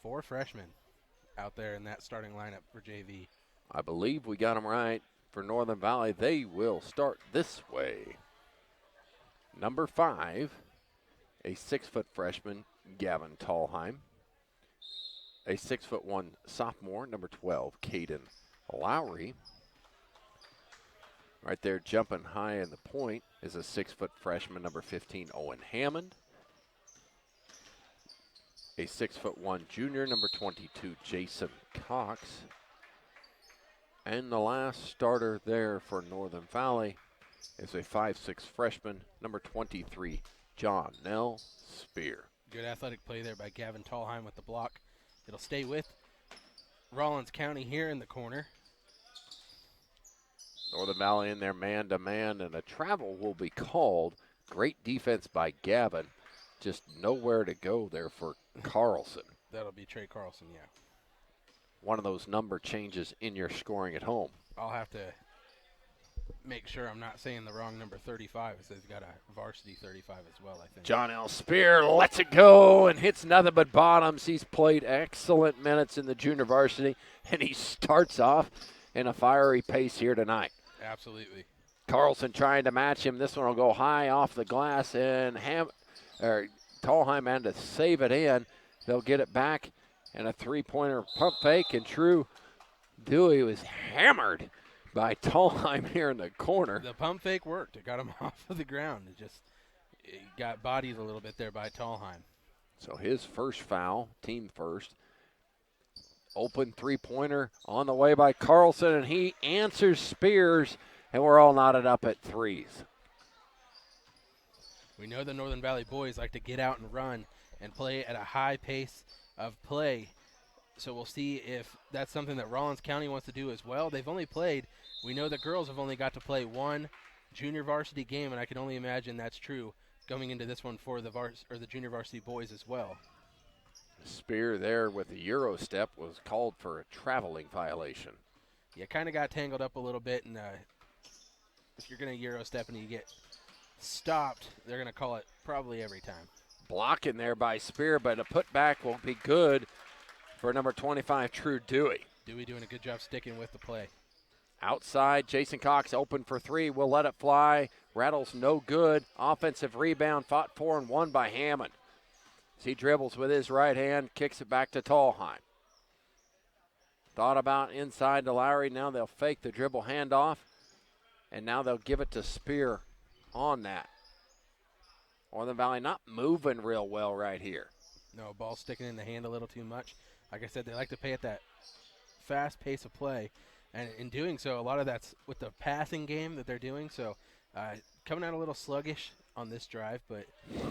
4 freshmen out there in that starting lineup for JV. I believe we got them right for Northern Valley. They will start this way. Number 5, a 6-foot freshman, Gavin Tallheim. A 6'1" sophomore, number 12, Caden Lowry. Right there, jumping high in the point, is a 6-foot freshman, number 15, Owen Hammond. A 6'1" junior, number 22, Jason Cox. And the last starter there for Northern Valley is a 5'6" freshman, number 23, John Nell Spear. Good athletic play there by Gavin Tallheim with the block. It'll stay with Rollins County here in the corner. Northern Valley in there man-to-man, and a travel will be called. Great defense by Gavin. Just nowhere to go there for Carlson. That'll be Trey Carlson, yeah. One of those number changes in your scoring at home. I'll have to make sure I'm not saying the wrong number 35. It says he's got a varsity 35 as well, I think. John L. Spear lets it go and hits nothing but bottoms. He's played excellent minutes in the junior varsity, and he starts off in a fiery pace here tonight. Absolutely. Carlson trying to match him. This one will go high off the glass, and Tallheim had to save it in. They'll get it back, and a three-pointer pump fake, and True Dewey was hammered by Tallheim here in the corner. The pump fake worked. It got him off of the ground. It got bodied a little bit there by Tallheim. So his first foul, team first. Open three-pointer on the way by Carlson, and he answers Spears, and we're all knotted up at threes. We know the Northern Valley boys like to get out and run and play at a high pace of play. So we'll see if that's something that Rollins County wants to do as well. They've only played, we know the girls have only got to play one junior varsity game, and I can only imagine that's true going into this one for the junior varsity boys as well. Spear there with the Euro step was called for a traveling violation. Yeah, kind of got tangled up a little bit, and if you're going to Euro step and you get stopped, they're going to call it probably every time. Blocking there by Spear, but a putback won't be good for number 25, True Dewey. Dewey doing a good job sticking with the play. Outside, Jason Cox open for three. Will let it fly. Rattles no good. Offensive rebound fought for and won by Hammond. As he dribbles with his right hand, kicks it back to Tallheim. Thought about inside to Lowry. Now they'll fake the dribble handoff, and now they'll give it to Spear on that. Northern Valley not moving real well right here. No, ball sticking in the hand a little too much. Like I said, they like to play at that fast pace of play, and in doing so, a lot of that's with the passing game that they're doing. So coming out a little sluggish on this drive, but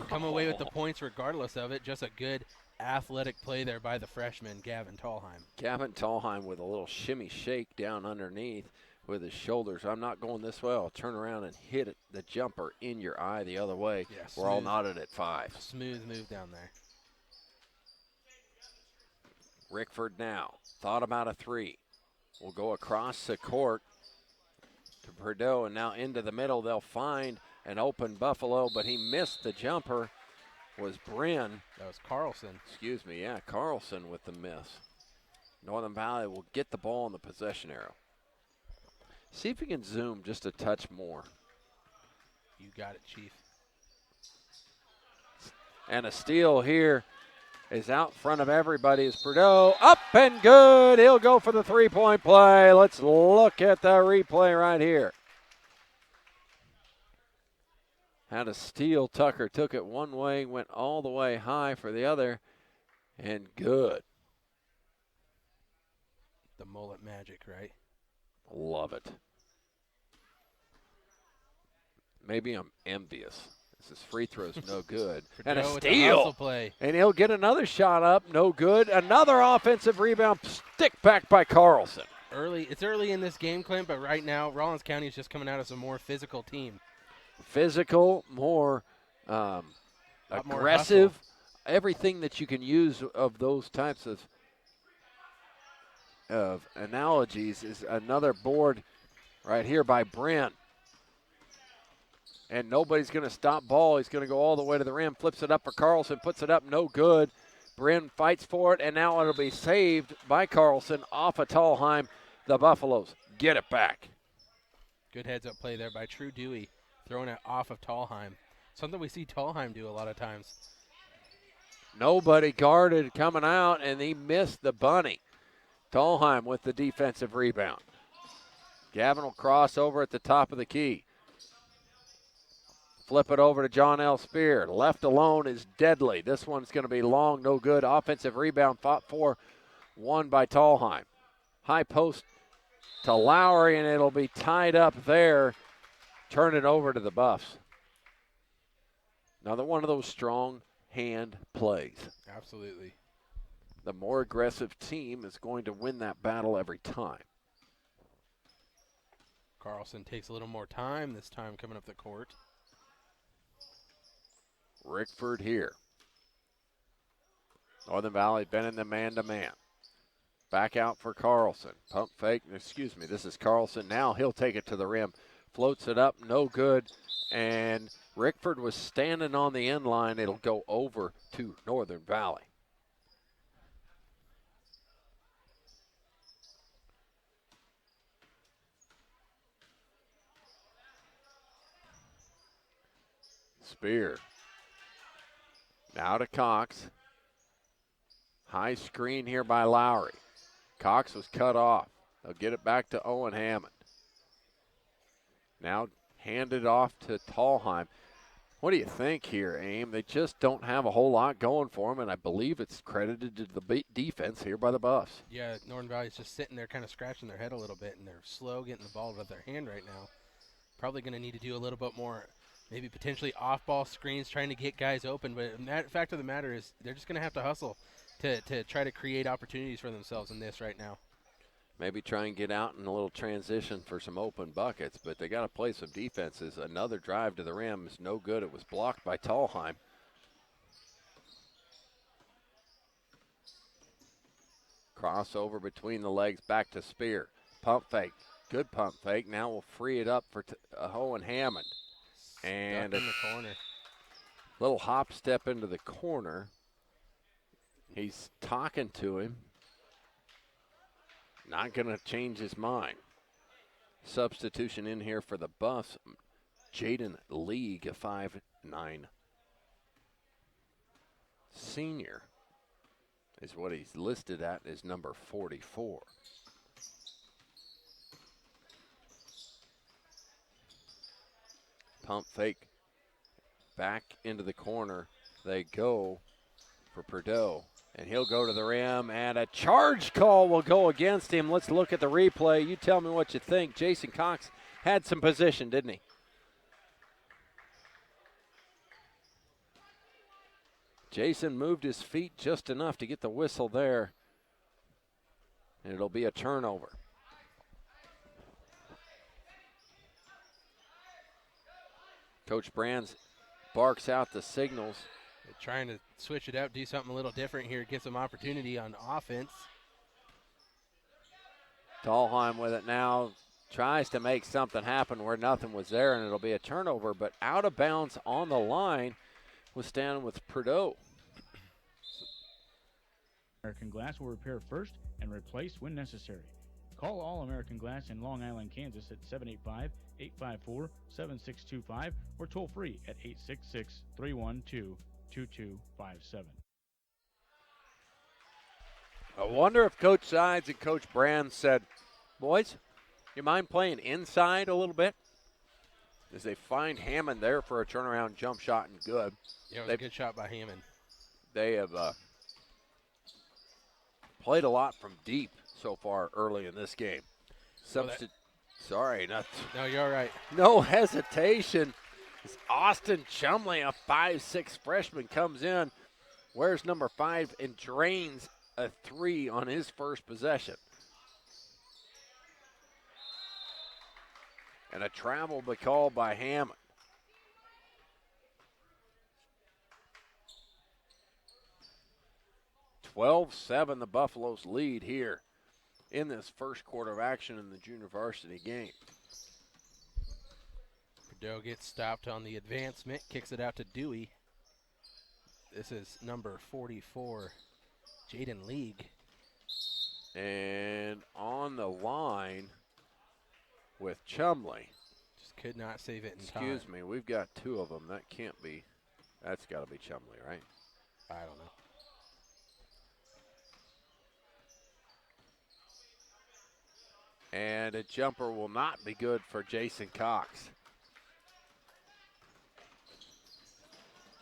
come away with the points regardless of it. Just a good athletic play there by the freshman, Gavin Tallheim. Gavin Tallheim with a little shimmy shake down underneath with his shoulders. I'm not going this way. I'll turn around and hit it, the jumper in your eye the other way. Yeah, we're all knotted at 5. Smooth move down there. Rickford now thought about a three. Will go across the court to Perdue, and now into the middle. They'll find an open Buffalo, but he missed the jumper. Was Bryn. That was Carlson. Excuse me, yeah, Carlson with the miss. Northern Valley will get the ball in the possession arrow. See if we can zoom just a touch more. You got it, Chief. And a steal here is out front of everybody is Perdue. Up and good. He'll go for the three-point play. Let's look at the replay right here. Had a steal. Tucker took it one way, went all the way high for the other, and good. The mullet magic, right? Love it. Maybe I'm envious. His free throw's no good. And a steal. Play. And he'll get another shot up. No good. Another offensive rebound. Stick back by Carlson. It's early in this game, Clint, but right now Rollins County is just coming out as a more physical team. Physical, more aggressive. More everything that you can use of those types of analogies is another board right here by Brent. And nobody's going to stop ball. He's going to go all the way to the rim, flips it up for Carlson, puts it up, no good. Bryn fights for it, and now it'll be saved by Carlson off of Tallheim. The Buffaloes get it back. Good heads-up play there by True Dewey, throwing it off of Tallheim. Something we see Tallheim do a lot of times. Nobody guarded coming out, and he missed the bunny. Tallheim with the defensive rebound. Gavin will cross over at the top of the key. Flip it over to John L. Spear. Left alone is deadly. This one's going to be long, no good. Offensive rebound fought for, won by Tallheim. High post to Lowry, and it'll be tied up there. Turn it over to the Buffs. Another one of those strong hand plays. Absolutely. The more aggressive team is going to win that battle every time. Carlson takes a little more time, this time coming up the court. Rickford here. Northern Valley been in the man-to-man. Back out for Carlson. Pump fake, excuse me, this is Carlson. Now he'll take it to the rim. Floats it up, no good. And Rickford was standing on the end line. It'll go over to Northern Valley. Spear. Now to Cox. High screen here by Lowry. Cox was cut off. They'll get it back to Owen Hammond. Now handed off to Tallheim. What do you think here, Aim? They just don't have a whole lot going for them, and I believe it's credited to the defense here by the Buffs. Yeah, Northern Valley's just sitting there kind of scratching their head a little bit, and they're slow getting the ball out of their hand right now. Probably going to need to do a little bit more, maybe potentially off-ball screens, trying to get guys open. But the fact of the matter is they're just going to have to hustle to try to create opportunities for themselves in this right now. Maybe try and get out in a little transition for some open buckets, but they got to play some defenses. Another drive to the rim is no good. It was blocked by Tallheim. Crossover between the legs, back to Spear. Pump fake, good pump fake. Now we'll free it up for Owen Hammond. And Stuck in the corner. Little hop step into the corner. He's talking to him. Not going to change his mind. Substitution in here for the Buffs. Jaden League, a 5'9" senior, is what he's listed at, is number 44. Pump fake. Back into the corner. They go for Perdot. And he'll go to the rim, and a charge call will go against him. Let's look at the replay. You tell me what you think. Jason Cox had some position, didn't he? Jason moved his feet just enough to get the whistle there, and it'll be a turnover. Coach Brands barks out the signals. They're trying to switch it up, do something a little different here, get some opportunity on offense. Tallheim with it now, tries to make something happen where nothing was there, and it'll be a turnover, but out of bounds on the line was standing with Perdot. American Glass will repair first and replace when necessary. Call All American Glass in Long Island, Kansas at 785-854-7625 or toll free at 866-312-2257. I wonder if Coach Sides and Coach Brand said, boys, you mind playing inside a little bit? As they find Hammond there for a turnaround jump shot and good. Yeah, it was a good shot by Hammond. They have played a lot from deep so far early in this game. Sorry, not. No, you're all right. No hesitation. As Austin Chumley, a 5'6" freshman, comes in, wears number 5, and drains a 3 on his first possession. And a travel be called by Hammond. (12-7) the Buffaloes lead here in this first quarter of action in the junior varsity game. Perdot gets stopped on the advancement, kicks it out to Dewey. This is number 44, Jaden League. And on the line with Chumley. Just could not save it in time. Excuse me, we've got two of them. That can't be. That's got to be Chumley, right? I don't know. And a jumper will not be good for Jason Cox.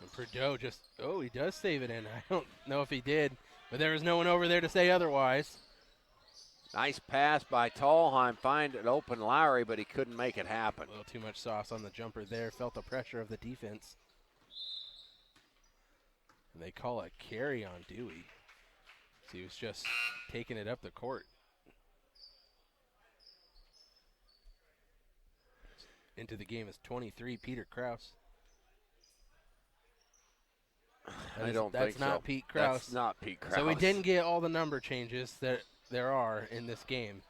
And Prideaux just, he does save it in. I don't know if he did, but there was no one over there to say otherwise. Nice pass by Tallheim. Find an open Lowry, but he couldn't make it happen. A little too much sauce on the jumper there. Felt the pressure of the defense. And they call a carry on Dewey. So he was just taking it up the court. Into the game is 23, Peter Kraus. I don't think so. That's not Pete Kraus. That's not Pete Kraus. So we didn't get all the number changes that there are in this game.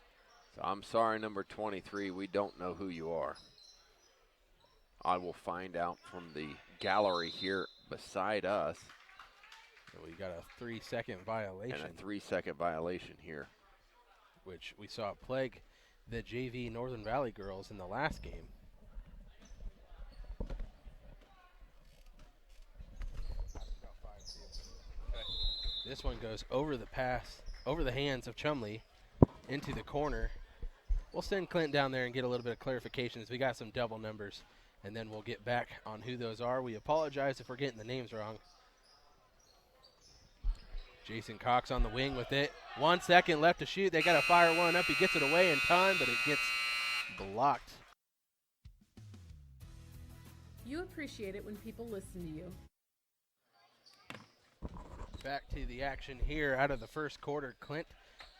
So I'm sorry, number 23. We don't know who you are. I will find out from the gallery here beside us. So we got a 3-second violation. And a 3-second violation here. Which we saw plague the JV Northern Valley girls in the last game. This one goes over the hands of Chumley into the corner. We'll send Clint down there and get a little bit of clarification as we got some double numbers, and then we'll get back on who those are. We apologize if we're getting the names wrong. Jason Cox on the wing with it. 1 second left to shoot. They got to fire one up. He gets it away in time, but it gets blocked. You appreciate it when people listen to you. Back to the action here out of the first quarter, Clint.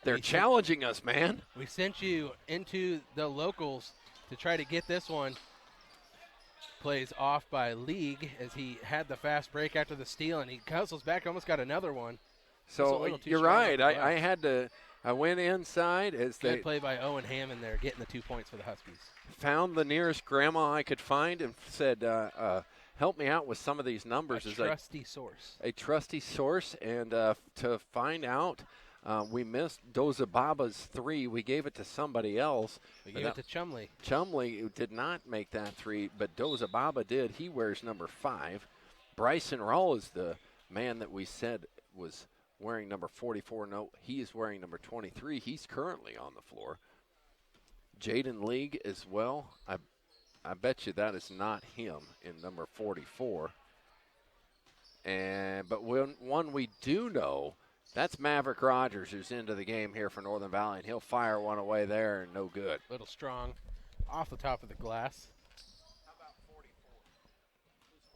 They're challenging us, man. We sent you into the locals to try to get this one. Plays off by League as he had the fast break after the steal, and he hustles back, almost got another one. So you're right. I went inside as Good play by Owen Hammond there, getting the 2 points for the Huskies. Found the nearest grandma I could find and said, help me out with some of these numbers. A trusty source. A trusty source, and to find out, we missed Doza Baba's 3. We gave it to somebody else. We gave it to Chumley. Chumley did not make that 3, but Doza Baba did. He wears number 5. Bryson Rawl is the man that we said was wearing number 44. No, he is wearing number 23. He's currently on the floor. Jaden League as well. I bet you that is not him in number 44. But one we do know, that's Maverick Rogers, who's into the game here for Northern Valley, and he'll fire one away there and no good. Little strong off the top of the glass. How about 44? Who's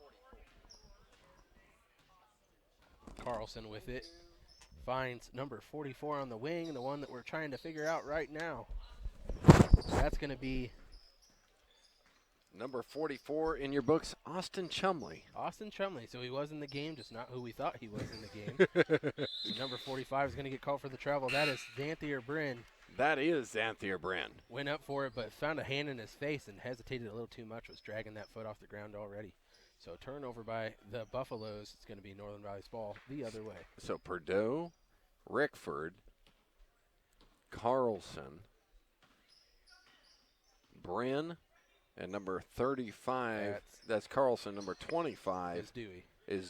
44? Carlson with it. Finds number 44 on the wing, the one that we're trying to figure out right now. That's going to be number 44 in your books, Austin Chumley. Austin Chumley. So he was in the game, just not who we thought he was in the game. Number 45 is going to get called for the travel. That is Xanthier Bryn. That is Xanthier Bryn. Went up for it, but found a hand in his face and hesitated a little too much, was dragging that foot off the ground already. So turnover by the Buffaloes. It's going to be Northern Valley's ball the other way. So Prideaux, Rickford, Carlson, Bryn, and number 35, that's Carlson. Number 25 is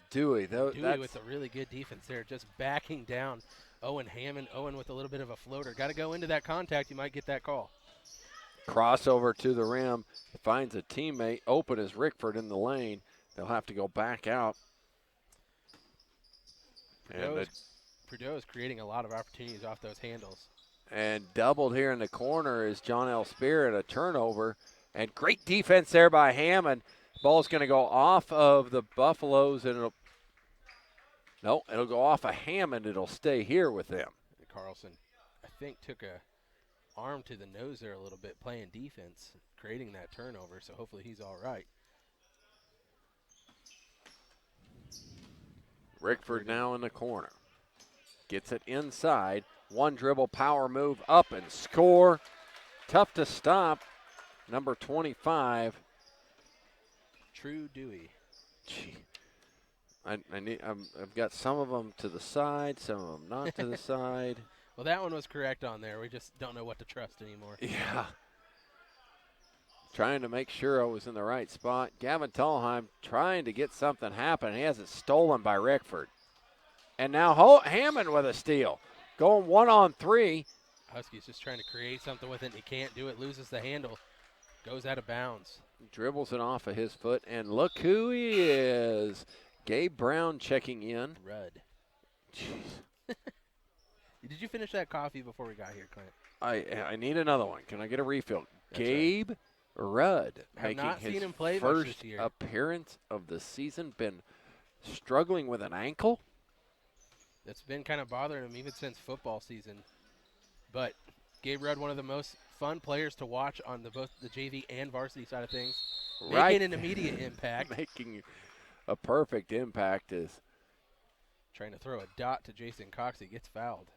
Dewey. Dewey with a really good defense there, just backing down Owen Hammond. Owen with a little bit of a floater. Got to go into that contact. You might get that call. Crossover to the rim. Finds a teammate. Open as Rickford in the lane. They'll have to go back out. Prideaux is creating a lot of opportunities off those handles. And doubled here in the corner is John L. Spear at a turnover. And great defense there by Hammond. Ball's going to go off of the Buffaloes, and it'll go off of Hammond. It'll stay here with them. Carlson, I think, took a arm to the nose there a little bit, playing defense, creating that turnover, so hopefully he's all right. Rickford now in the corner. Gets it inside. One dribble power move up and score. Tough to stop. Number 25. True Dewey. Gee. I've got some of them to the side, some of them not to the side. Well, that one was correct on there. We just don't know what to trust anymore. Yeah. Trying to make sure I was in the right spot. Gavin Tallheim trying to get something happen. He has it stolen by Rickford. And now Hammond with a steal. Going 1-on-3. Huskies just trying to create something with it. He can't do it. Loses the handle. Goes out of bounds. Dribbles it off of his foot. And look who he is. Gabe Brown checking in. Rudd. Jeez. Did you finish that coffee before we got here, Clint? I need another one. Can I get a refill? That's Gabe Rudd Have making not his seen him play much first this year. appearance of the season. Been struggling with an ankle. That's been kind of bothering him even since football season. But Gabe Rudd, one of the most fun players to watch on both the JV and varsity side of things. Right. Making an immediate impact. Making a perfect impact is Trying to throw a dot to Jason Cox. He gets fouled.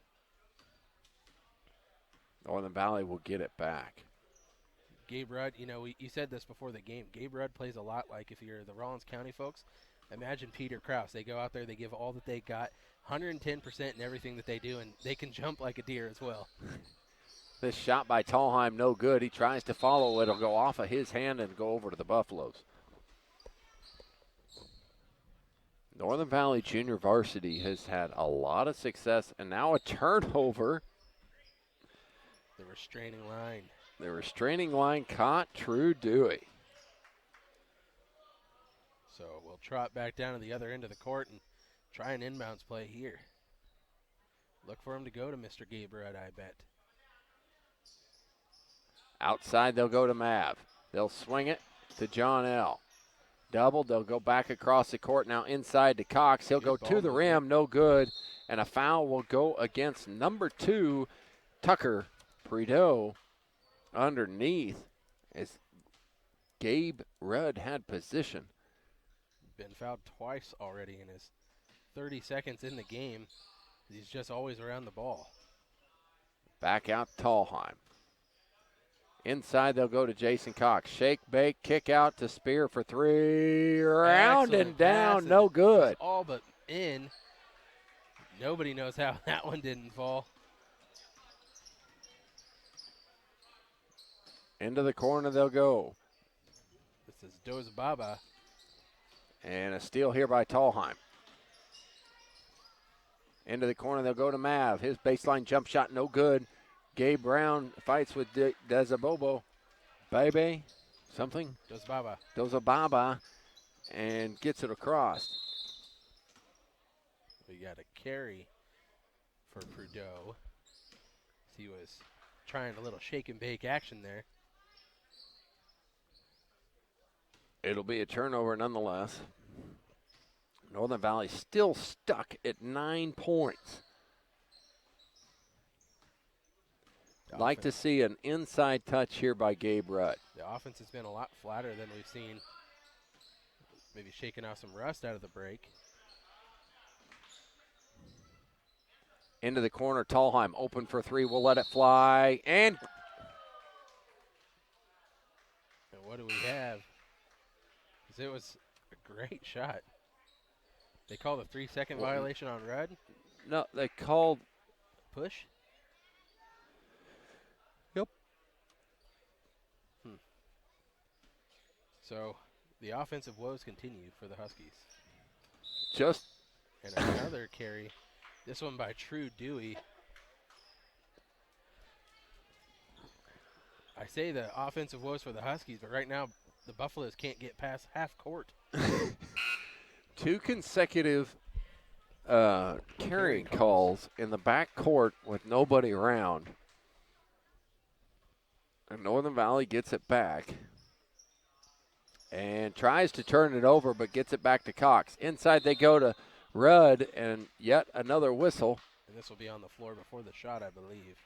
Northern Valley will get it back. Gabe Rudd, you said this before the game. Gabe Rudd plays a lot like if you're the Rollins County folks. Imagine Peter Krause. They go out there, they give all that they got, 110% in everything that they do, and they can jump like a deer as well. This shot by Tallheim, no good. He tries to follow it. It'll go off of his hand and go over to the Buffaloes. Northern Valley Junior Varsity has had a lot of success, and now a turnover. The restraining line. The restraining line caught True Dewey. So we'll trot back down to the other end of the court and try an inbounds play here. Look for him to go to Mr. Gabe Rudd, I bet. Outside, they'll go to Mav. They'll swing it to John L. Double, they'll go back across the court. Now inside to Cox. He'll go to the rim, no good. And a foul will go against number 2, Tucker Prideaux, underneath as Gabe Rudd had position. Been fouled twice already in his 30 seconds in the game. He's just always around the ball. Back out Tallheim. Inside, they'll go to Jason Cox. Shake, bake, kick out to Spear for 3. Round and down, no good. All but in. Nobody knows how that one didn't fall. Into the corner they'll go. This is Dozababa. And a steal here by Tallheim. Into the corner they'll go to Mav. His baseline jump shot, no good. Gabe Brown fights with Dezabobo. Baby, something? Dozababa, and gets it across. We got a carry for Prideaux. He was trying a little shake and bake action there. It'll be a turnover nonetheless. Northern Valley still stuck at 9 points. Like to see an inside touch here by Gabe Rudd. The offense has been a lot flatter than we've seen. Maybe shaking off some rust out of the break. Into the corner, Tallheim open for 3. We'll let it fly. And what do we have? It was a great shot. They called a 3-second violation on Rudd? No, they called push? Yep. So the offensive woes continue for the Huskies. And another carry. This one by True Dewey. I say the offensive woes for the Huskies, but right now the Buffaloes can't get past half court. 2 consecutive carrying calls in the back court with nobody around. And Northern Valley gets it back and tries to turn it over, but gets it back to Cox. Inside they go to Rudd, and yet another whistle. And this will be on the floor before the shot, I believe.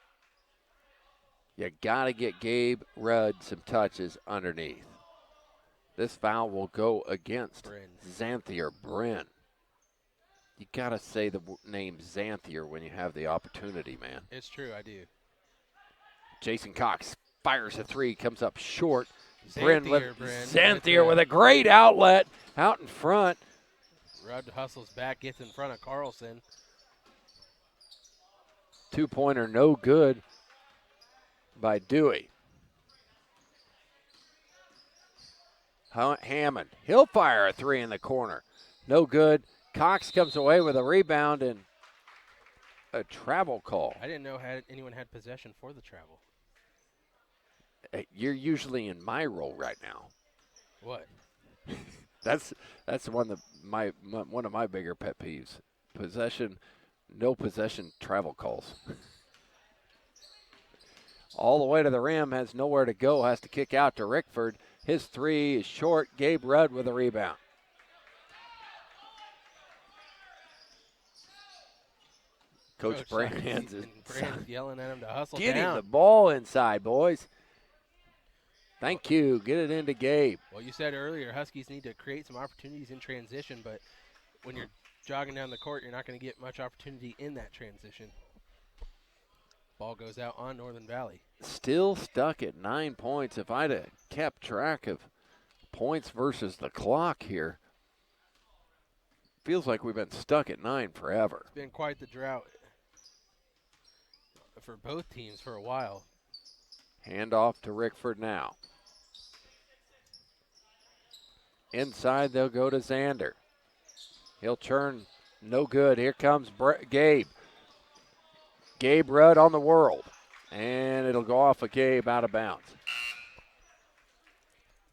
You got to get Gabe Rudd some touches underneath. This foul will go against Xanthier Bryn. You got to say the name Xanthier when you have the opportunity, man. It's true, I do. Jason Cox fires a 3, comes up short. Bryn. Xanthier with a great outlet out in front. Rudd hustles back, gets in front of Carlson. 2-pointer no good by Dewey. Hammond, he'll fire a three in the corner. No good. Cox comes away with a rebound and a travel call. I didn't know anyone had possession for the travel. You're usually in my role right now. What? That's one of my bigger pet peeves. No possession travel calls. All the way to the rim, has nowhere to go, has to kick out to Rickford. His three is short. Gabe Rudd with a rebound. Coach Brands is yelling at him to hustle Get down. him the ball inside, boys. Thank you. Get it into Gabe. Well, you said earlier Huskies need to create some opportunities in transition, but when you're jogging down the court, you're not going to get much opportunity in that transition. Ball goes out on Northern Valley. Still stuck at 9 points. If I'd have kept track of points versus the clock here, feels like we've been stuck at 9 forever. It's been quite the drought for both teams for a while. Hand off to Rickford now. Inside, they'll go to Xander. He'll turn, no good. Here comes Gabe. Gabe Rudd on the world. And it'll go off of Gabe out of bounds.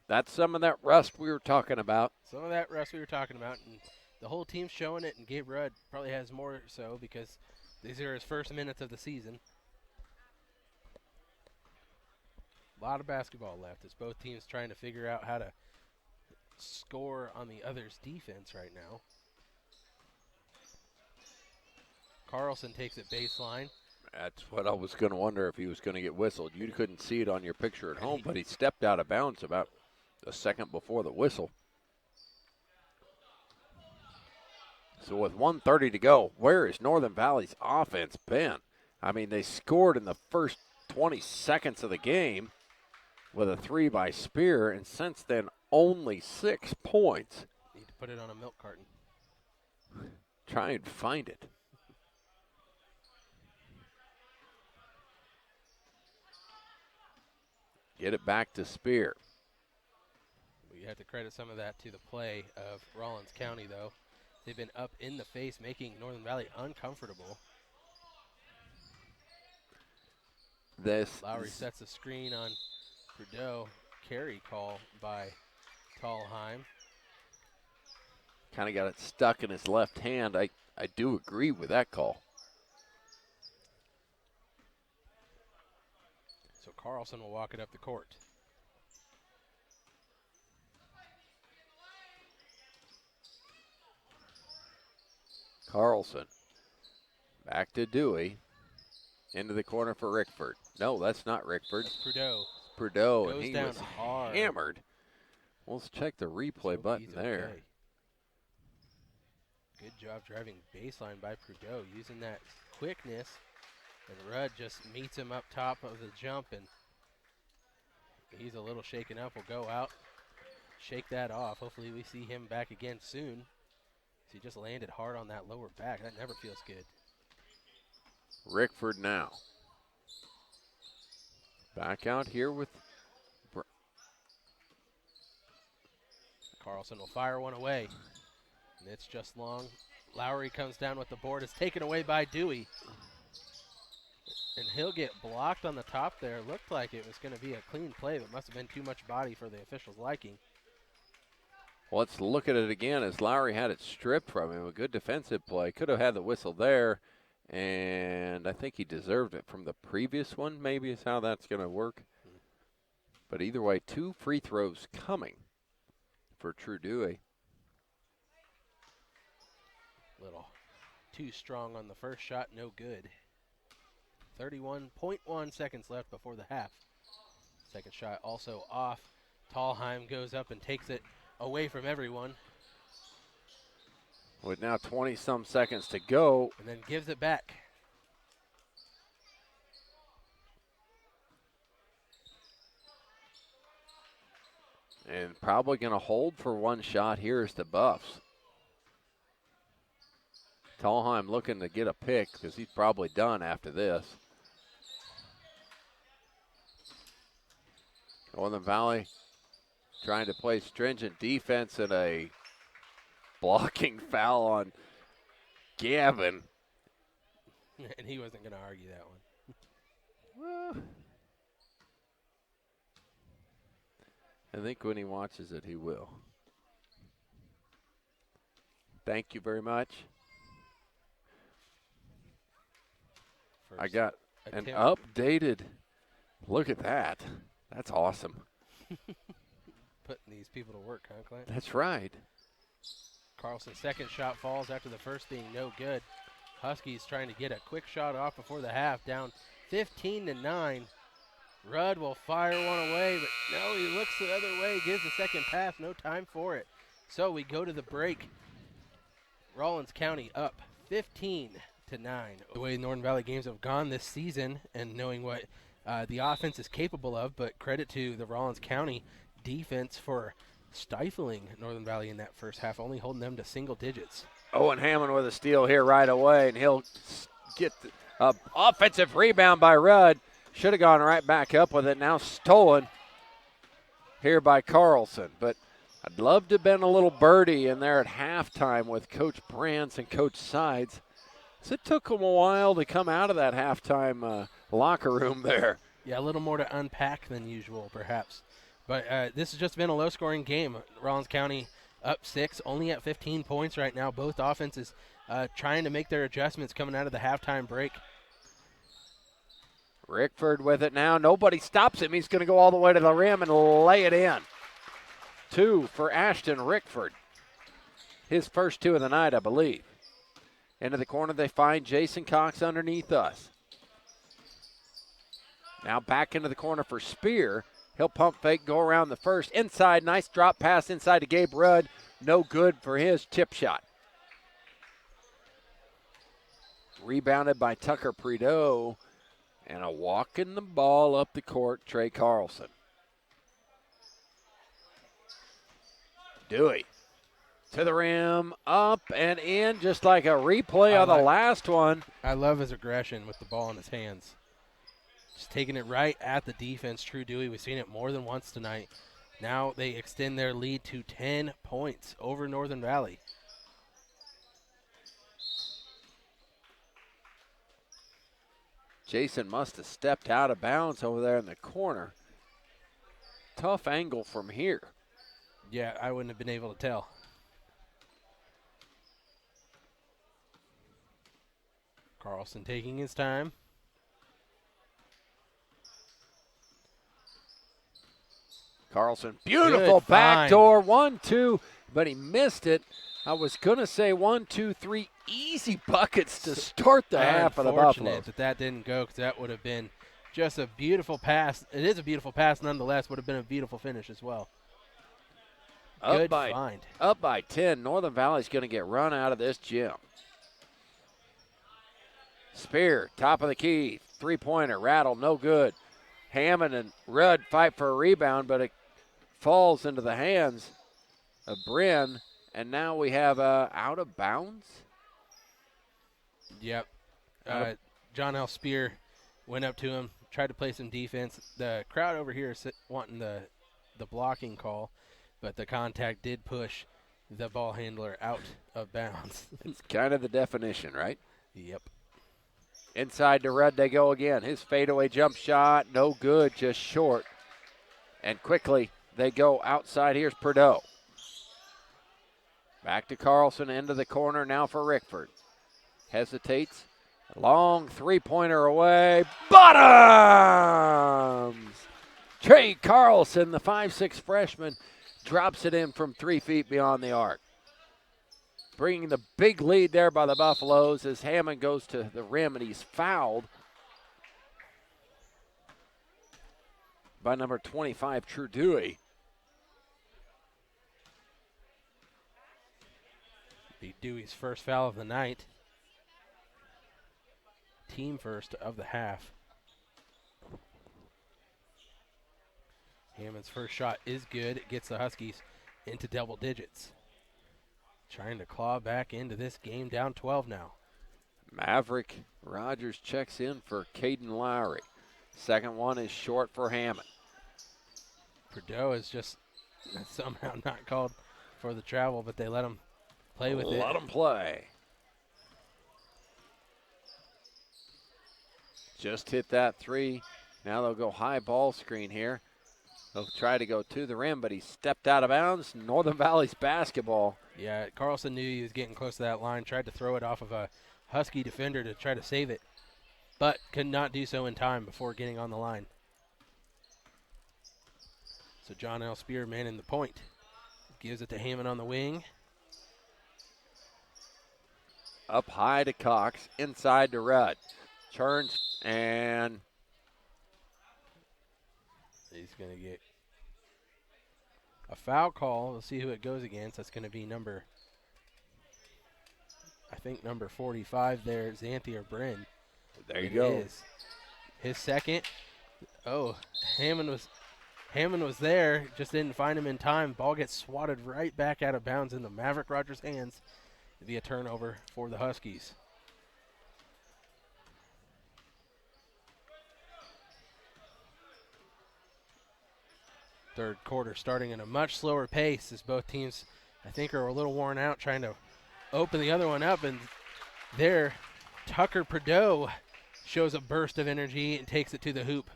That's some of that rust we were talking about. Some of that rust we were talking about, and the whole team's showing it, and Gabe Rudd probably has more so because these are his first minutes of the season. A lot of basketball left as both teams trying to figure out how to score on the other's defense right now. Carlson takes it baseline. That's what I was going to wonder if he was going to get whistled. You couldn't see it on your picture at home, but he stepped out of bounds about a second before the whistle. So with 1:30 to go, where has Northern Valley's offense been? I mean, they scored in the first 20 seconds of the game with a three by Spear, and since then, only 6 points. Need to put it on a milk carton. Try and find it. Get it back to Spear. We have to credit some of that to the play of Rollins County, though. They've been up in the face, making Northern Valley uncomfortable. Lowry sets a screen on Trudeau. Carry call by Tallheim. Kind of got it stuck in his left hand. I do agree with that call. So Carlson will walk it up the court. Carlson. Back to Dewey. Into the corner for Rickford. No, that's not Rickford. That's Trudeau. Trudeau, Goes and he down was hard. hammered. Well, let's check the replay button he's there. okay. Good job driving baseline by Trudeau, using that quickness. And Rudd just meets him up top of the jump, and he's a little shaken up. Will go out, shake that off. Hopefully we see him back again soon. He just landed hard on that lower back. That never feels good. Rickford now. Back out here with Carlson will fire one away. And it's just long. Lowry comes down with the board. It's taken away by Dewey. And he'll get blocked on the top there. Looked like it was going to be a clean play, but must have been too much body for the officials' liking. Well, let's look at it again as Lowry had it stripped from him. A good defensive play. Could have had the whistle there, and I think he deserved it from the previous one, maybe is how that's going to work. But either way, 2 free throws coming for True Dewey. Little too strong on the first shot, no good. 31.1 seconds left before the half. Second shot also off. Tallheim goes up and takes it away from everyone. With now 20-some seconds to go. And then gives it back. And probably going to hold for one shot here is the Buffs. Tallheim looking to get a pick because he's probably done after this. Northern Valley trying to play stringent defense and a blocking foul on Gavin. And he wasn't going to argue that one. I think when he watches it, he will. Thank you very much. I got an updated. Look at that. That's awesome. Putting these people to work, huh, Clint? That's right. Carlson's second shot falls after the first being no good. Huskies trying to get a quick shot off before the half, down 15-9. Rudd will fire one away, but no, he looks the other way, gives the second pass, no time for it. So we go to the break. Rawlins County up 15-9. The way Northern Valley games have gone this season and knowing what the offense is capable of, but credit to the Rawlins County defense for stifling Northern Valley in that first half, only holding them to single digits. Owen Hammond with a steal here right away, and he'll get the offensive rebound by Rudd. Should have gone right back up with it. Now stolen here by Carlson. But I'd love to have been a little birdie in there at halftime with Coach Brands and Coach Sides. So it took them a while to come out of that halftime locker room there. Yeah, a little more to unpack than usual, perhaps. But this has just been a low-scoring game. Rawlins County up 6, only at 15 points right now. Both offenses trying to make their adjustments coming out of the halftime break. Rickford with it now. Nobody stops him. He's going to go all the way to the rim and lay it in. 2 for Ashton Rickford. His first 2 of the night, I believe. Into the corner, they find Jason Cox underneath us. Now back into the corner for Spear. He'll pump fake, go around the first. Inside, nice drop pass inside to Gabe Rudd. No good for his chip shot. Rebounded by Tucker Prideaux. And a walking the ball up the court, Trey Carlson. Dewey to the rim, up and in, just like a replay of the last one. I love his aggression with the ball in his hands. Just taking it right at the defense. True Dewey, we've seen it more than once tonight. Now they extend their lead to 10 points over Northern Valley. Jason must have stepped out of bounds over there in the corner. Tough angle from here. Yeah, I wouldn't have been able to tell. Carlson taking his time. Carlson, beautiful backdoor, 1-2, but he missed it. I was going to say 1, 2, 3 easy buckets to start the half of the Buffalo. Unfortunate that didn't go, because that would have been just a beautiful pass. It is a beautiful pass nonetheless. Would have been a beautiful finish as well. Good find. Up by 10. Northern Valley's going to get run out of this gym. Spear, top of the key. Three-pointer, rattle, no good. Hammond and Rudd fight for a rebound, but it falls into the hands of Bryn. And now we have out of bounds. Yep. John L. Spear went up to him, tried to play some defense. The crowd over here is wanting the blocking call, but the contact did push the ball handler out of bounds. It's kind of the definition, right? Yep. Inside to Rudd they go again. His fadeaway jump shot, no good, just short. And quickly they go outside. Here's Prideaux. Back to Carlson, into the corner now for Rickford. Hesitates. Long three-pointer away. Bottoms! Trey Carlson, the 5'6" freshman, drops it in from 3 feet beyond the arc. Bringing the big lead there by the Buffaloes as Hammond goes to the rim and he's fouled by number 25, True Dewey. Be Dewey's first foul of the night. Team first of the half. Hammond's first shot is good. It gets the Huskies into double digits. trying to claw back into this game, down 12 now. Maverick Rogers checks in for Caden Lowry. Second one is short for Hammond. Prideaux is just somehow not called for the travel, but they let him play with it. Let him play. Just hit that three. Now they'll go high ball screen here. They'll try to go to the rim, but he stepped out of bounds. Northern Valley's basketball. Yeah, Carlson knew he was getting close to that line, tried to throw it off of a Husky defender to try to save it, but could not do so in time before getting on the line. So John L. Spear manning the point. Gives it to Hammond on the wing. Up high to Cox, inside to Rudd. Turns and he's going to get a foul call. We'll see who it goes against. That's going to be number 45 there, Xanthier Bryn. there you go. Is his second. Oh, Hammond was there, just didn't find him in time. Ball gets swatted right back out of bounds into Maverick Rogers' hands via turnover for the Huskies. Third quarter starting at a much slower pace as both teams, I think, are a little worn out trying to open the other one up. And there, Tucker Prideaux shows a burst of energy and takes it to the hoop.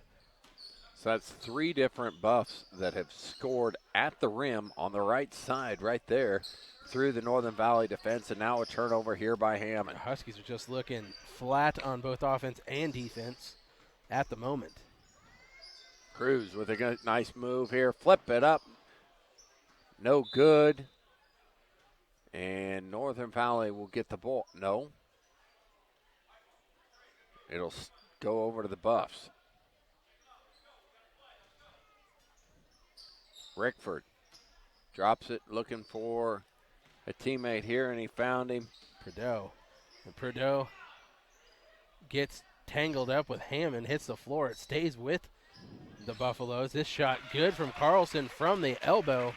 So that's three different Buffs that have scored at the rim on the right side right there through the Northern Valley defense, and now a turnover here by Hammond. The Huskies are just looking flat on both offense and defense at the moment. Cruz with a nice move here. Flip it up. No good. And Northern Valley will get the ball. No. It'll go over to the Buffs. Rickford drops it, looking for a teammate here, and he found him. Prideaux. And Prideaux gets tangled up with Hammond, hits the floor. It stays with the Buffaloes. This shot good from Carlson from the elbow.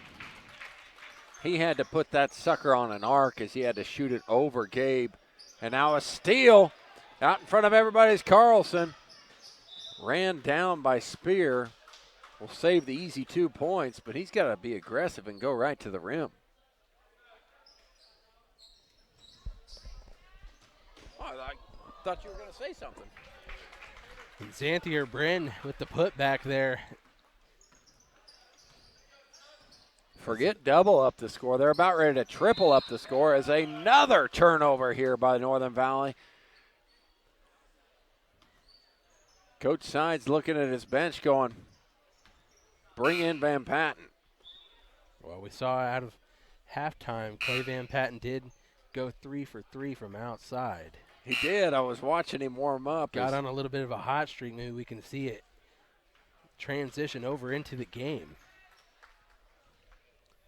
He had to put that sucker on an arc as he had to shoot it over Gabe. And now a steal out in front of everybody's Carlson. Ran down by Spear. Will save the easy 2 points, but he's got to be aggressive and go right to the rim. Oh, I thought you were going to say something. And Xanthier Bryn with the putback there. Forget double up the score. They're about ready to triple up the score as another turnover here by Northern Valley. Coach Sides looking at his bench going, bring in Van Patten. Well, we saw out of halftime, Clay Van Patten did go 3 for 3 from outside. He did. I was watching him warm up. Got on a little bit of a hot streak. Maybe we can see it transition over into the game.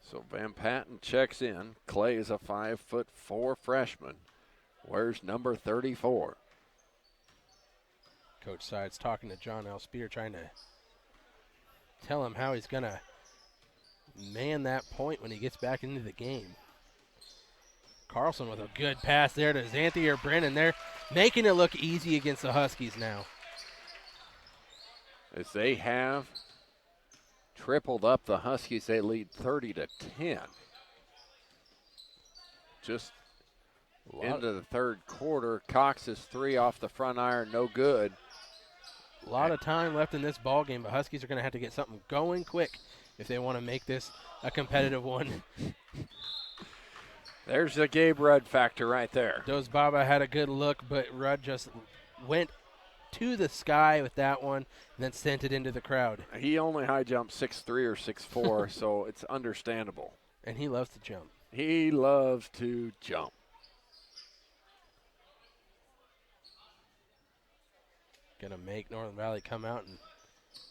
So Van Patten checks in. Clay is a 5'4" freshman. Wears number 34. Coach Sides talking to John L. Spear, trying to tell him how he's going to man that point when he gets back into the game. Carlson with a good pass there to Xanthier Bryn. They're making it look easy against the Huskies now. As they have tripled up the Huskies, they lead 30-10. Just into the third quarter, Cox's three off the front iron, no good. A lot of time left in this ball game, but Huskies are going to have to get something going quick if they want to make this a competitive one. There's the Gabe Rudd factor right there. Doze Baba had a good look, but Rudd just went to the sky with that one and then sent it into the crowd. He only high jumped 6'3" or 6'4", so it's understandable. And he loves to jump. He loves to jump. Going to make Northern Valley come out and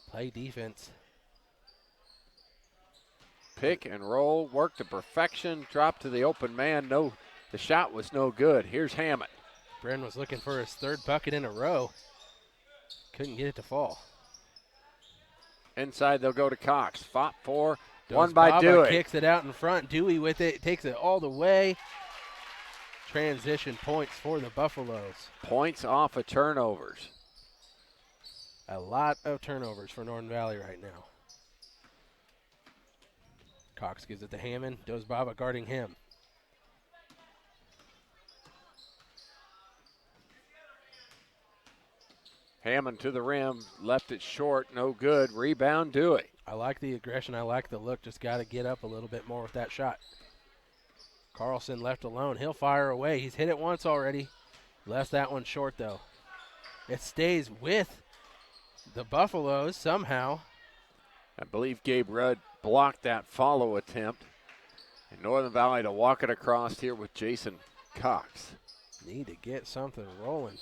play defense. Pick and roll, work to perfection, drop to the open man. No, the shot was no good. Here's Hammond. Bren was looking for his third bucket in a row. Couldn't get it to fall. Inside, they'll go to Cox. Fought for, One by Baba Dewey. Kicks it out in front. Dewey with it. Takes it all the way. Transition points for the Buffaloes. Points off of turnovers. A lot of turnovers for Northern Valley right now. Cox gives it to Hammond. Dos Baba guarding him. Hammond to the rim. Left it short. No good. Rebound Dewey. I like the aggression. I like the look. Just got to get up a little bit more with that shot. Carlson left alone. He'll fire away. He's hit it once already. Left that one short, though. It stays with the Buffaloes somehow. I believe Gabe Rudd blocked that follow attempt. And Northern Valley to walk it across here with Jason Cox. Need to get something rolling.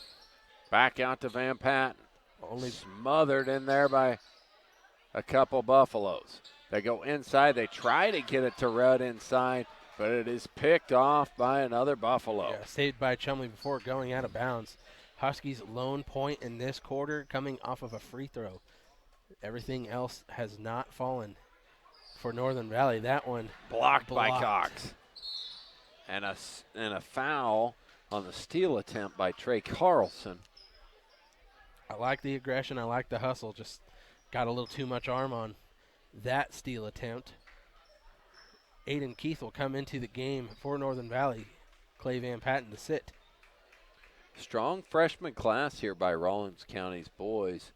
Back out to Van Patten. Only Smothered in there by a couple Buffaloes. They go inside. They try to get it to Rudd inside, but it is picked off by another Buffalo. saved by Chumley before going out of bounds. Huskies' lone point in this quarter coming off of a free throw. Everything else has not fallen for Northern Valley. That one Blocked by Cox. And a foul on the steal attempt by Trey Carlson. I like the aggression. I like the hustle. Just got a little too much arm on that steal attempt. Aiden Keith will come into the game for Northern Valley. Clay Van Patten to sit. Strong freshman class here by Rawlins County's boys.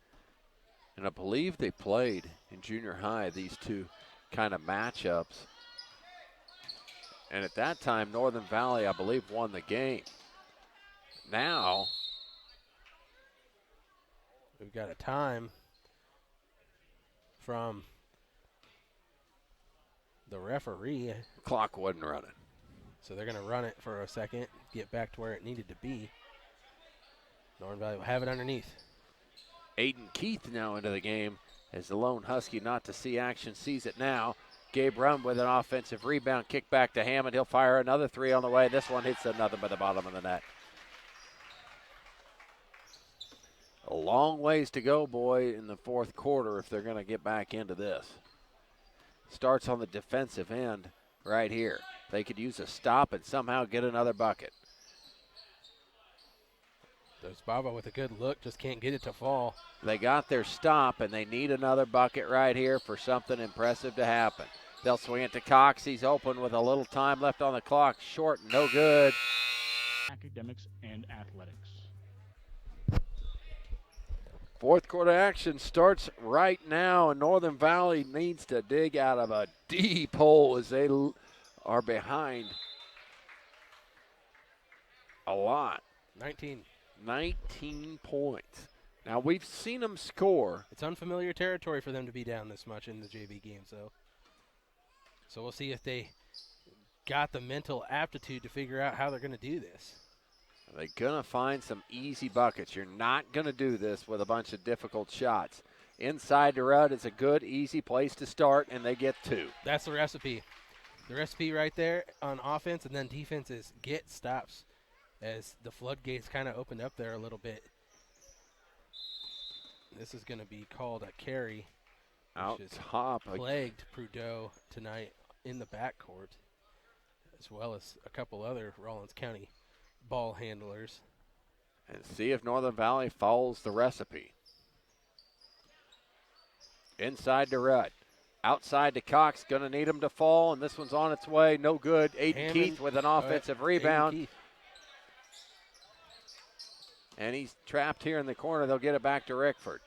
And I believe they played in junior high, these two kind of matchups. And at that time, Northern Valley, I believe, won the game. Now, we've got a time from the referee. Clock wasn't running. So they're going to run it for a second, get back to where it needed to be. Northern Valley will have it underneath. Aiden Keith now into the game as the lone Husky not to see action sees it now. Gabe Run with an offensive rebound, kick back to Hammond. He'll fire another three on the way. This one hits nothing but the bottom of the net. A long ways to go, boy, in the fourth quarter if they're going to get back into this. Starts on the defensive end right here. They could use a stop and somehow get another bucket. There's Baba with a good look, just can't get it to fall. They got their stop, and they need another bucket right here for something impressive to happen. They'll swing it to Cox. He's open with a little time left on the clock. Short, no good. Academics and athletics. Fourth quarter action starts right now, and Northern Valley needs to dig out of a deep hole as they are behind a lot. 19 points. Now, we've seen them score. It's unfamiliar territory for them to be down this much in the JV games, though. So we'll see if they got the mental aptitude to figure out how they're going to do this. They're going to find some easy buckets. You're not going to do this with a bunch of difficult shots. Inside to Rudd is a good, easy place to start, and they get two. That's the recipe. The recipe right there on offense, and then defense is get stops as the floodgates kind of opened up there a little bit. This is going to be called a carry. Out top. Plagued Prudhoe tonight in the backcourt, as well as a couple other Rawlins County ball handlers. And see if Northern Valley follows the recipe. Inside to Rudd. Outside to Cox. Going to need him to fall, and this one's on its way. No good. Aiden Keith with an offensive rebound. And he's trapped here in the corner. They'll get it back to Rickford.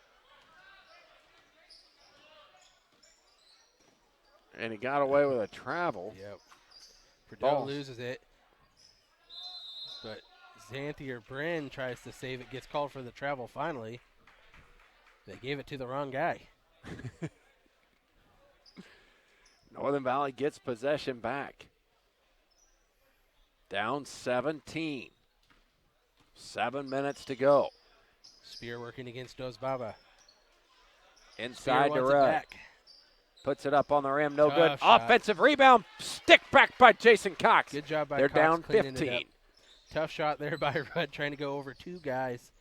And he got away with a travel. Yep. Prudhoe loses it. But Xanthier Bryn tries to save it, gets called for the travel finally. They gave it to the wrong guy. Northern Valley gets possession back. Down 17. 7 minutes to go. Spear working against Dos Baba. Inside to Rudd. Puts it up on the rim, no good. Shot. Offensive rebound, stick back by Jason Cox. Good job by They're Cox down cleaning 15. it up. Tough shot there by Rudd, trying to go over two guys.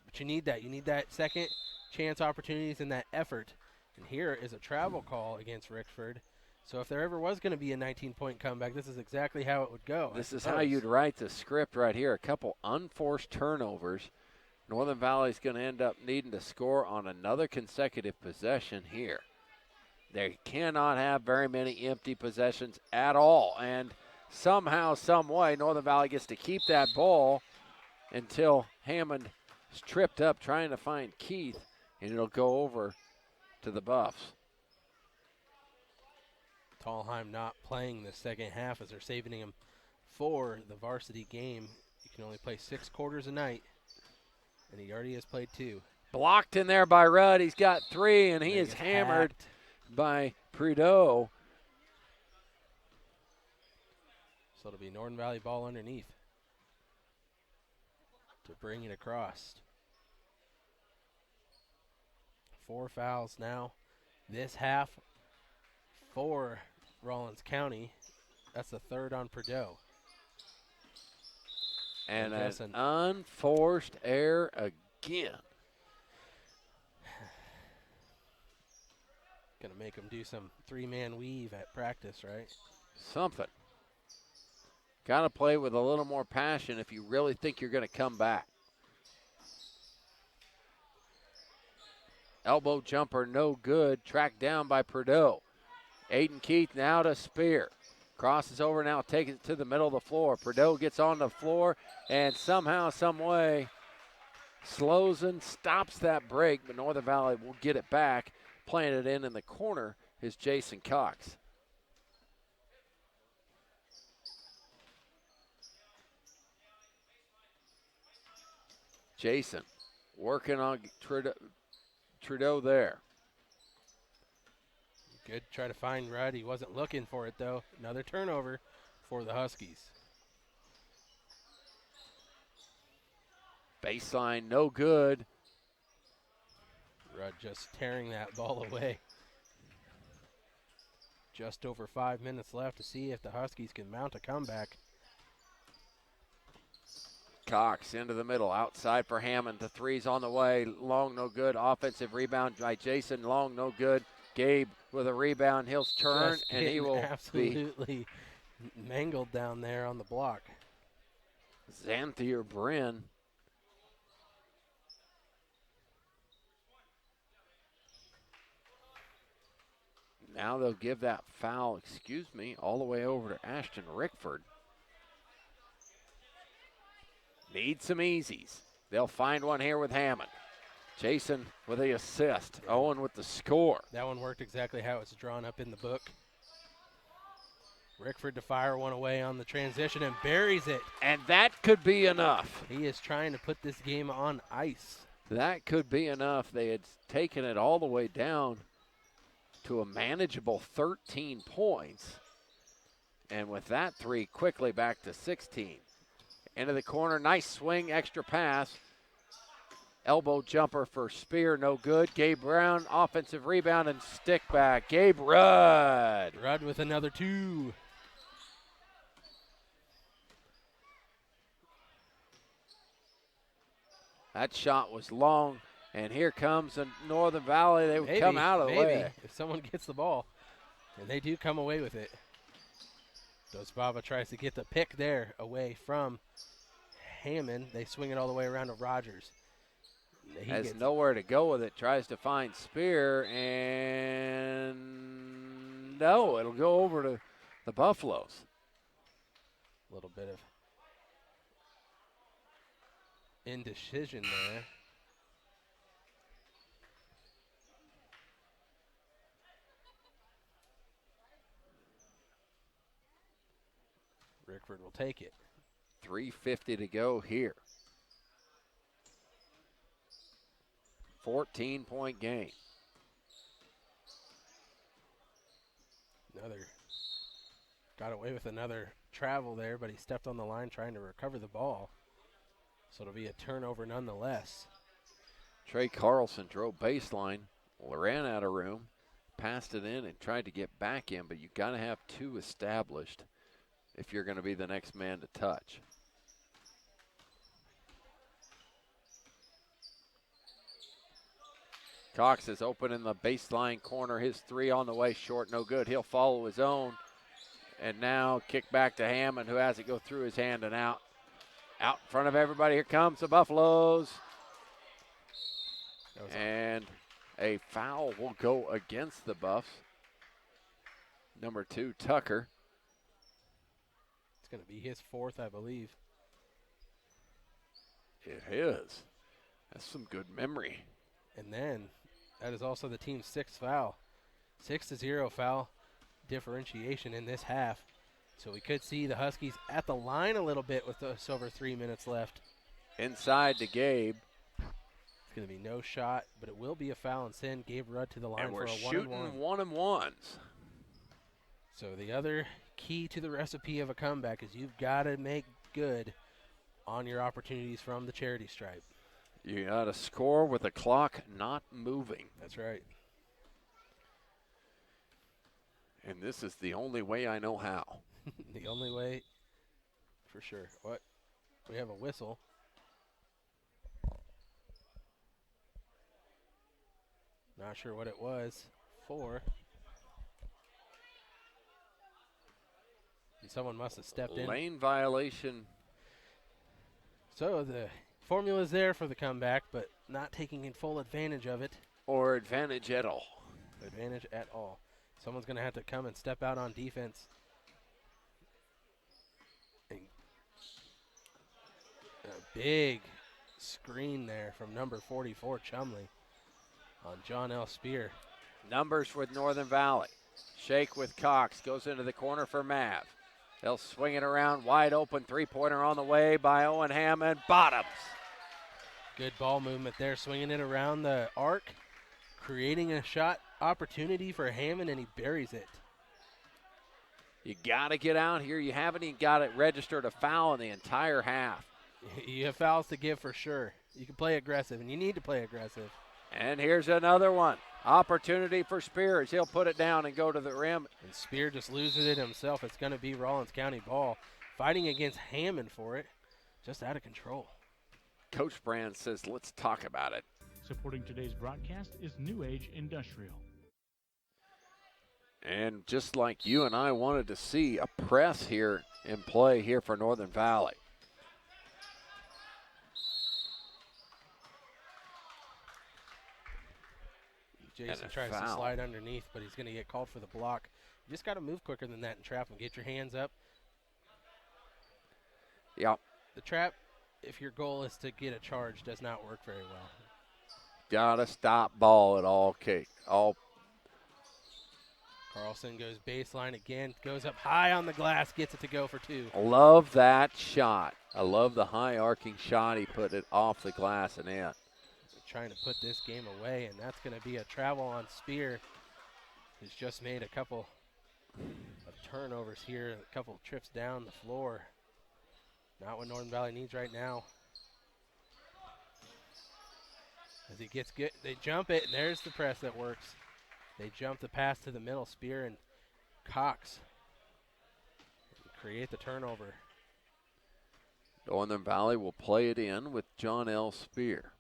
But you need that. You need that second chance opportunities and that effort And here is a travel call against Rickford. So if there ever was going to be a 19-point comeback, this is exactly how it would go. This is how you'd write the script right here. A couple unforced turnovers. Northern Valley's going to end up needing to score on another consecutive possession here. They cannot have very many empty possessions at all. And somehow, some way, Northern Valley gets to keep that ball until Hammond is tripped up trying to find Keith, and it'll go over to the Buffs. Tallheim not playing the second half as they're saving him for the varsity game. You can only play 6 quarters a night, and he already has played 2. Blocked in there by Rudd. He's got 3, and he There is gets hammered hacked. by Prideaux. So it'll be Northern Valley ball underneath to bring it across. 4 fouls now this half for Rollins County. That's the 3rd on Prideaux. And Yes, an and- unforced error again. Gonna make him do some 3-man weave at practice, right? Something. Got to play with a little more passion if you really think you're going to come back. Elbow jumper, no good. Tracked down by Prideaux. Aiden Keith now to Spear. Crosses over now, takes it to the middle of the floor. Prideaux gets on the floor and somehow, some way, slows and stops that break, but Northern Valley will get it back. Playing it in the corner is Jason Cox. Jason working on Trudeau there. Good try to find Rudd. He wasn't looking for it, though. Another turnover for the Huskies. Baseline, no good. Rudd just tearing that ball away. Just over 5 minutes left to see if the Huskies can mount a comeback. Cox into the middle, outside for Hammond. The 3's on the way. Long, no good. Offensive rebound by Jason. Long, no good. Gabe with a rebound. He'll turn, Just and he getting will be absolutely mangled down there on the block. Xanthier Bryn. Now they'll give that foul, all the way over to Ashton Rickford. Need some easies. They'll find one here with Hammond. Jason with the assist. Owen with the score. That one worked exactly how it's drawn up in the book. Rickford to fire one away on the transition and buries it. And that could be enough. He is trying to put this game on ice. That could be enough. They had taken it all the way down to a manageable 13 points. And with that 3, quickly back to 16. Into the corner, nice swing, extra pass. Elbow jumper for Spear, no good. Gabe Brown, offensive rebound and stick back. Gabe Rudd. Rudd with another 2. That shot was long, and here comes the Northern Valley. They would come out of the way. If someone gets the ball, and they do come away with it. Dosbaba tries to get the pick there away from Hammond. They swing it all the way around to Rogers. Has nowhere to go with it. Tries to find Spear, and no, it'll go over to the Buffaloes. A little bit of indecision there. Rickford will take it. 3:50 to go here. 14-point game. Got away with another travel there, but he stepped on the line trying to recover the ball. So it'll be a turnover nonetheless. Trey Carlson drove baseline, ran out of room, passed it in, and tried to get back in, but you got to have 2 established if you're going to be the next man to touch. Cox is open in the baseline corner. His three on the way, short, no good. He'll follow his own. And now kick back to Hammond, who has it go through his hand and out. Out in front of everybody. Here comes the Buffaloes. And a foul will go against the Buffs. Number 2, Tucker. It's going to be his 4th, I believe. It is. That's some good memory. And then that is also the team's 6th foul. 6-0 foul differentiation in this half. So we could see the Huskies at the line a little bit with just over 3 minutes left. Inside to Gabe. It's going to be no shot, but it will be a foul and send Gabe Rudd to the line And for we're a shooting 1-and-1. 1-and-1s. So the other key to the recipe of a comeback is you've got to make good on your opportunities from the charity stripe. You got to score with the clock not moving. That's right. And this is the only way I know how. The only way, for sure. What? We have a whistle. Not sure what it was for. And someone must have stepped in. Lane violation. So the formula is there for the comeback, but not taking in full advantage of it. Or advantage at all. Advantage at all. Someone's going to have to come and step out on defense. And a big screen there from number 44, Chumley, on John L. Spear. Numbers with Northern Valley. Shake with Cox. Goes into the corner for Mav. They'll swing it around. Wide open. Three-pointer on the way by Owen Hammond. Bottoms. Good ball movement there. Swinging it around the arc. Creating a shot opportunity for Hammond, and he buries it. You got to get out here. You haven't even got it registered a foul in the entire half. You have fouls to give for sure. You can play aggressive, and you need to play aggressive. And here's another one. Opportunity for Spears. He'll put it down and go to the rim. And Spear just loses it himself. It's going to be Rollins County ball. Fighting against Hammond for it. Just out of control. Coach Brand says, let's talk about it. Supporting today's broadcast is New Age Industrial. And just like you and I wanted to see a press here in play here for Northern Valley. Jason tries to slide underneath, but he's going to get called for the block. You just got to move quicker than that and trap him. Get your hands up. Yep. The trap, if your goal is to get a charge, does not work very well. Gotta stop ball at all. Carlson goes baseline again, goes up high on the glass, gets it to go for 2. Love that shot. I love the high arcing shot. He put it off the glass and in. Trying to put this game away, and that's going to be a travel on Spear, who's just made a couple of turnovers here, a couple of trips down the floor. Not what Northern Valley needs right now. As he gets good, they jump it, and there's the press that works. They jump the pass to the middle. Spear and Cox create the turnover. Northern Valley will play it in with John L. Spear.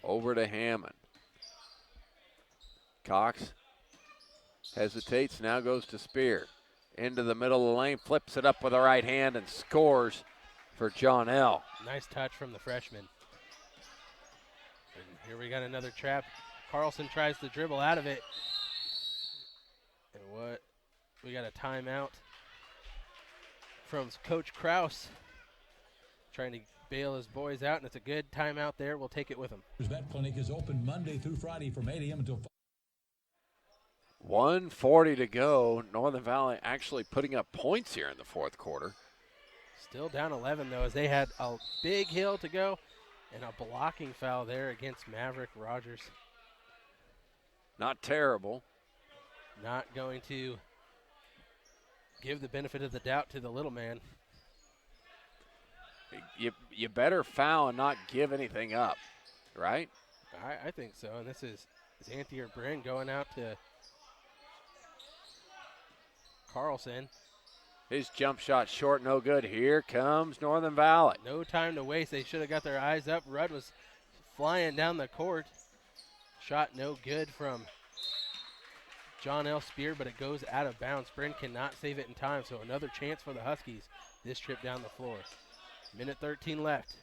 Over to Hammond. Cox hesitates, now goes to Spear. Into the middle of the lane, flips it up with the right hand and scores for John L. Nice touch from the freshman. And here we got another trap. Carlson tries to dribble out of it. And what? We got a timeout from Coach Kraus, trying to bail his boys out, and it's a good timeout there. We'll take it with him. Vet Clinic is open Monday through Friday from 8 a.m. until 5. 1:40 to go. Northern Valley actually putting up points here in the fourth quarter. Still down 11, though, as they had a big hill to go and a blocking foul there against Maverick Rogers. Not terrible. Not going to give the benefit of the doubt to the little man. You better foul and not give anything up, right? I think so, and this is Xantier Bryn going out to Carlson. His jump shot short, no good. Here comes Northern Valley. No time to waste. They should have got their eyes up. Rudd was flying down the court. Shot no good from John L. Spear, but it goes out of bounds. Bryn cannot save it in time, so another chance for the Huskies this trip down the floor. Minute 13 left.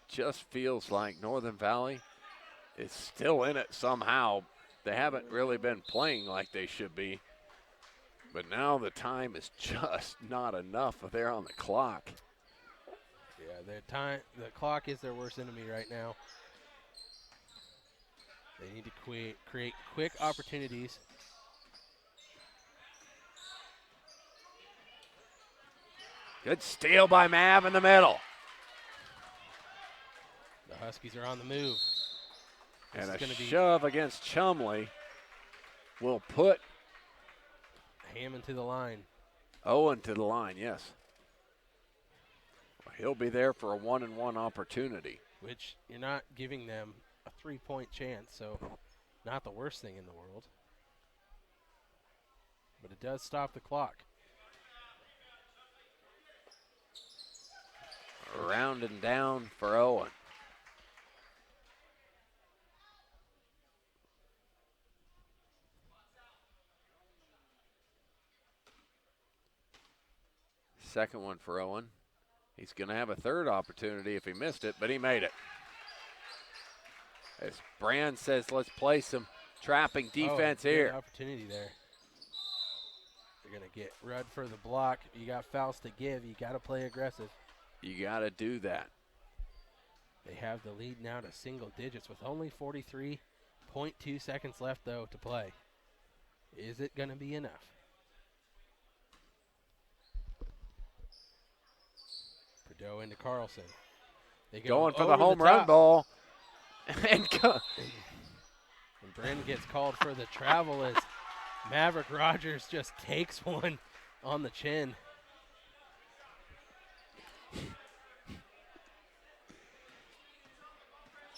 Just feels like Northern Valley is still in it somehow. They haven't really been playing like they should be. But now the time is just not enough there on the clock. Yeah, the clock is their worst enemy right now. They need to create quick opportunities. Good steal by Mav in the middle. The Huskies are on the move. And a shove against Chumley will put Hammond to the line. Owen to the line, yes. Well, he'll be there for a 1-and-1 opportunity. Which you're not giving them a 3-point chance, so not the worst thing in the world. But it does stop the clock. Rounding down for Owen. Second one for Owen. He's going to have a third opportunity if he missed it, but he made it. As Brand says, let's play some trapping defense here. Opportunity there. You're going to get Rudd for the block. You got fouls to give. You got to play aggressive. You got to do that. They have the lead now to single digits with only 43.2 seconds left, though, to play. Is it going to be enough? Perdeau into Carlson. They go going for the home run ball. And Bryn gets called for the travel as Maverick Rogers just takes one on the chin.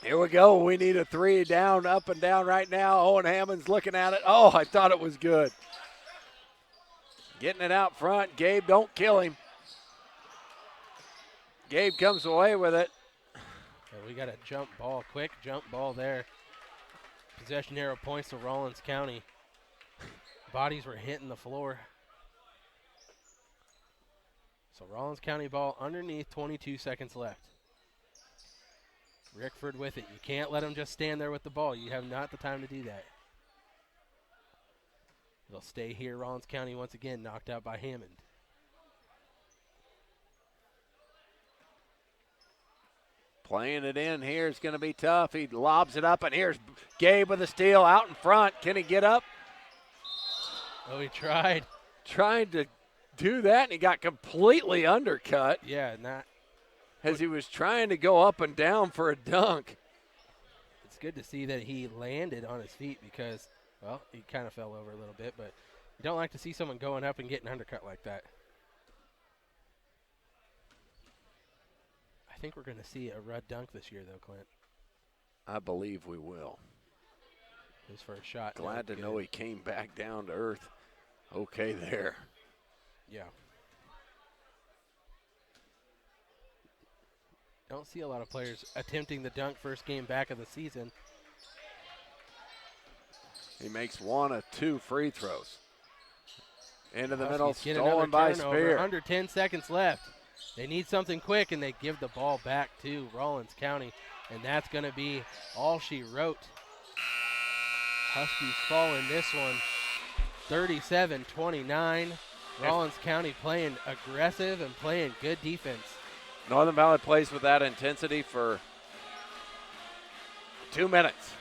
Here we go. We need a three down, up and down right now. Owen Hammond's looking at it. Oh, I thought it was good. Getting it out front. Gabe, don't kill him. Gabe comes away with it. And we got a jump ball, quick jump ball there. Possession arrow points to Rollins County. Bodies were hitting the floor. So Rollins County ball underneath, 22 seconds left. Rickford with it. You can't let him just stand there with the ball. You have not the time to do that. It'll stay here. Rollins County once again knocked out by Hammond. Playing it in here is going to be tough. He lobs it up, and here's Gabe with a steal out in front. Can he get up? Oh, he tried. Trying to do that, and he got completely undercut. Yeah, not. As he was trying to go up and down for a dunk. It's good to see that he landed on his feet because, well, he kind of fell over a little bit, but you don't like to see someone going up and getting undercut like that. I think we're going to see a Rudd dunk this year, though, Clint. I believe we will. His first shot. Glad to know he came back down to earth. Okay there. Yeah. Don't see a lot of players attempting the dunk first game back of the season. He makes one of two free throws. Into the Huskies middle, stolen by Spear. Under 10 seconds left. They need something quick, and they give the ball back to Rollins County, and that's going to be all she wrote. Huskies fall in this one, 37-29. Rollins County playing aggressive and playing good defense. Northern Valley plays with that intensity for 2 minutes.